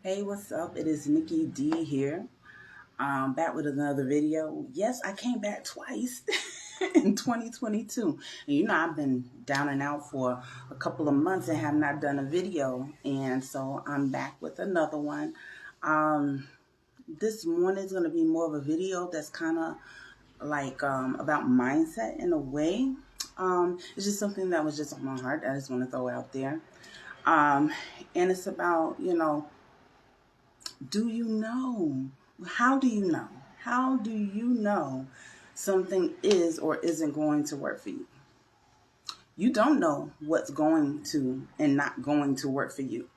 Hey, what's up? It is Nikki D here. Back with another video. Yes, I came back twice in 2022. And I've been down and out for a couple of months and have not done a video. And so I'm back with another one. This morning is going to be more of a video that's kind of like about mindset in a way. It's just something that was just on my heart. I just want to throw out there. Um, and it's about, do you know? How do you know? How do you know something is or isn't going to work for you? You don't know what's going to and not going to work for you.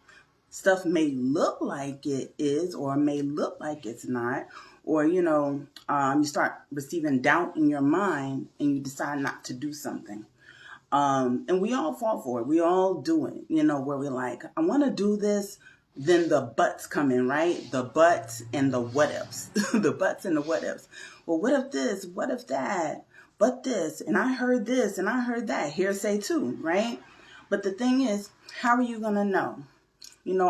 Stuff may look like it is or may look like it's not, or you start receiving doubt in your mind and you decide not to do something. And we all fall for it. We all do it, where we're like, I want to do this. Then the buts come in, right? The buts and the what ifs. The buts and the what ifs. Well, what if this? What if that? But this, and I heard this, and I heard that. Hearsay too, right? But the thing is, how are you going to know?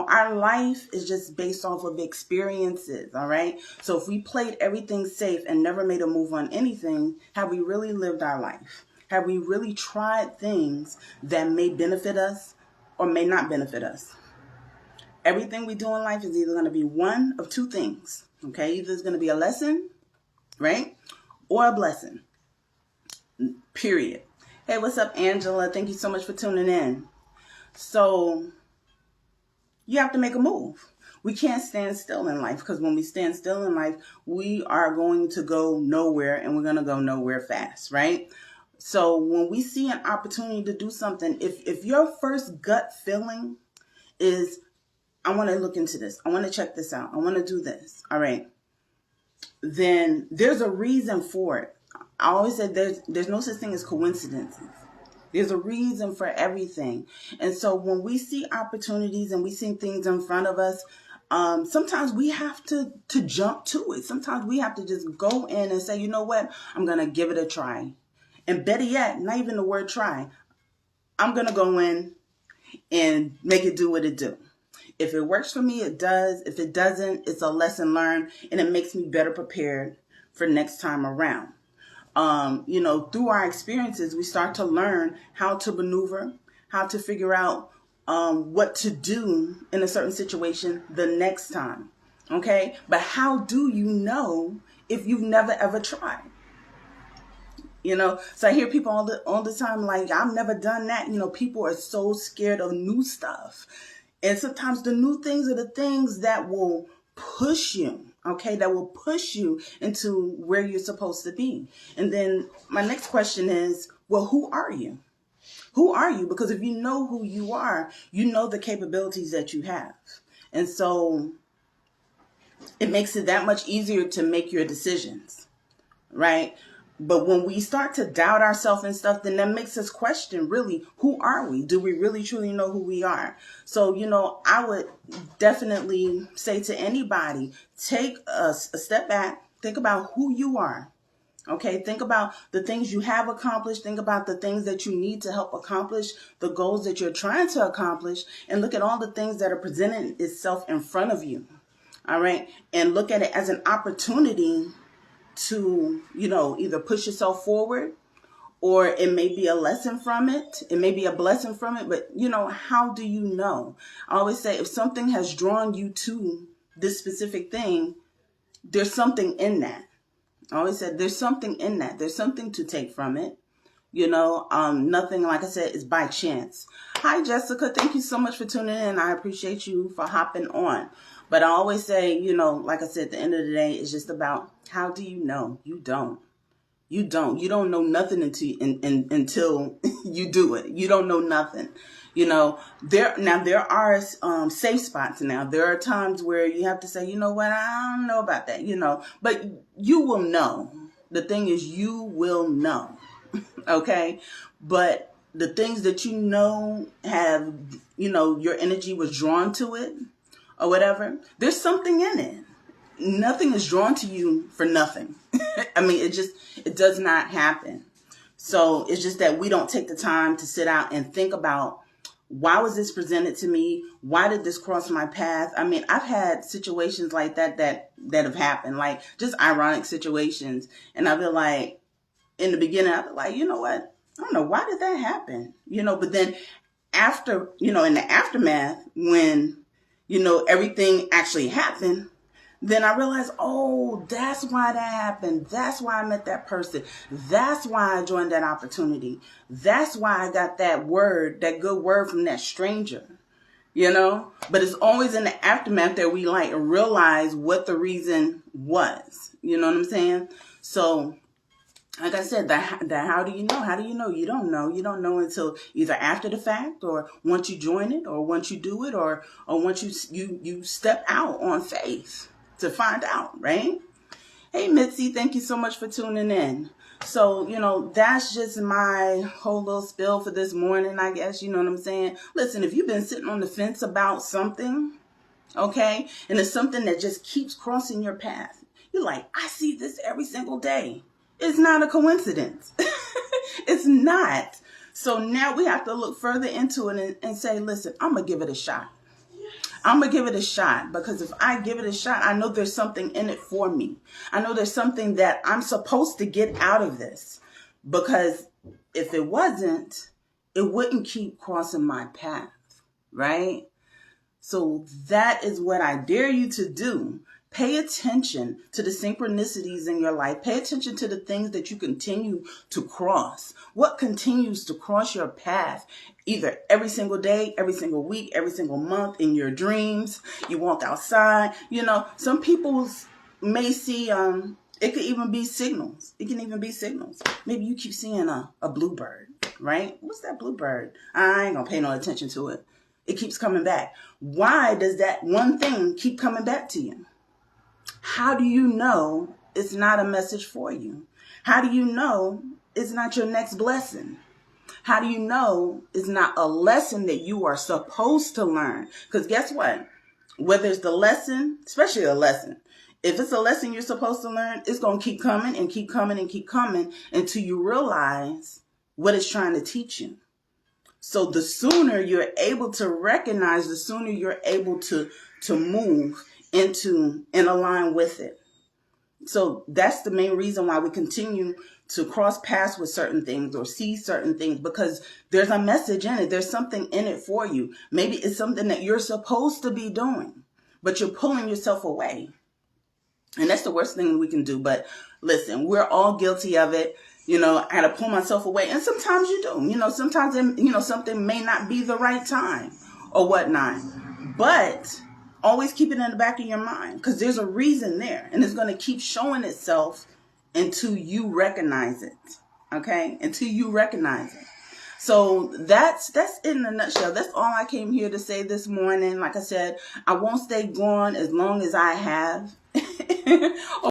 Our life is just based off of experiences, all right? So if we played everything safe and never made a move on anything, have we really lived our life? Have we really tried things that may benefit us or may not benefit us? Everything we do in life is either going to be one of two things, okay? Either it's going to be a lesson, right? Or a blessing, period. Hey, what's up, Angela? Thank you so much for tuning in. So you have to make a move. We can't stand still in life, because when we stand still in life, we are going to go nowhere, and we're going to go nowhere fast, right? So when we see an opportunity to do something, if your first gut feeling is, I want to look into this, I want to check this out, I want to do this, all right, then there's a reason for it. I always say there's no such thing as coincidences. There's a reason for everything. And so when we see opportunities and we see things in front of us, sometimes we have to jump to it. Sometimes we have to just go in and say, you know what, I'm going to give it a try. And better yet, not even the word try, I'm going to go in and make it do what it do. If it works for me, it does. If it doesn't, it's a lesson learned, and it makes me better prepared for next time around. Through our experiences, we start to learn how to maneuver, how to figure out what to do in a certain situation the next time. Okay? But how do you know if you've never ever tried? So I hear people all the time like, I've never done that. People are so scared of new stuff. And sometimes the new things are the things that will push you, okay? That will push you into where you're supposed to be. And then my next question is, well, who are you? Who are you? Because if you know who you are, you know the capabilities that you have. And so it makes it that much easier to make your decisions, right? But when we start to doubt ourselves and stuff, then that makes us question, really, who are we? Do we really truly know who we are? So, I would definitely say to anybody, take a step back, think about who you are. Okay, think about the things you have accomplished. Think about the things that you need to help accomplish, the goals that you're trying to accomplish, and look at all the things that are presenting itself in front of you. All right, and look at it as an opportunity to, either push yourself forward, or it may be a lesson from it. It may be a blessing from it, but how do you know? I always say, if something has drawn you to this specific thing, there's something in that. I always said, there's something in that. There's something to take from it. Nothing, like I said, is by chance. Hi, Jessica. Thank you so much for tuning in. I appreciate you for hopping on. But I always say, like I said, at the end of the day, it's just about, how do you know? You don't. You don't know nothing until you do it. You don't know nothing. There are safe spots now. There are times where you have to say, you know what, I don't know about that, but you will know. The thing is, you will know. Okay. But the things that have, your energy was drawn to it or whatever, there's something in it. Nothing is drawn to you for nothing. I mean, it does not happen. So it's just that we don't take the time to sit out and think about Why was this presented to me? Why did this cross my path? I mean, I've had situations like that have happened, like just ironic situations. And I've been like, in the beginning, I've been like, you know what? I don't know, why did that happen? But then after, in the aftermath, when, everything actually happened, then I realized, oh, that's why that happened. That's why I met that person. That's why I joined that opportunity. That's why I got that word, that good word from that stranger, But it's always in the aftermath that we realize what the reason was. You know what I'm saying? So, like I said, that how do you know? How do you know? You don't know. You don't know until either after the fact, or once you join it, or once you do it, or once you step out on faith to find out, right? Hey, Mitzi, thank you so much for tuning in. So, that's just my whole little spill for this morning, I guess. You know what I'm saying? Listen, if you've been sitting on the fence about something, okay, and it's something that just keeps crossing your path, you're like, I see this every single day. It's not a coincidence. It's not. So now we have to look further into it and say, listen, I'm going to give it a shot. I'm going to give it a shot, because if I give it a shot, I know there's something in it for me. I know there's something that I'm supposed to get out of this, because if it wasn't, it wouldn't keep crossing my path, right? So that is what I dare you to do. Pay attention to the synchronicities in your life. Pay attention to the things that you continue to cross. What continues to cross your path, either every single day, every single week, every single month, in your dreams. You walk outside. Some people may see, it could even be signals. It can even be signals. Maybe you keep seeing a bluebird, right? What's that bluebird? I ain't gonna pay no attention to it. It keeps coming back. Why does that one thing keep coming back to you? How do you know it's not a message for you? How do you know it's not your next blessing? How do you know it's not a lesson that you are supposed to learn? Because guess what? Whether it's the lesson, especially a lesson, if it's a lesson you're supposed to learn, it's going to keep coming and keep coming and keep coming until you realize what it's trying to teach you. So the sooner you're able to recognize, the sooner you're able to move into and align with it. So that's the main reason why we continue to cross paths with certain things or see certain things, because there's a message in it. There's something in it for you. Maybe it's something that you're supposed to be doing, but you're pulling yourself away. And that's the worst thing we can do. But listen, we're all guilty of it. I had to pull myself away. And sometimes you do. Sometimes, something may not be the right time or whatnot. But always keep it in the back of your mind, because there's a reason there. And it's going to keep showing itself until you recognize it. Okay? Until you recognize it. So that's it in a nutshell. That's all I came here to say this morning. Like I said, I won't stay gone as long as I have.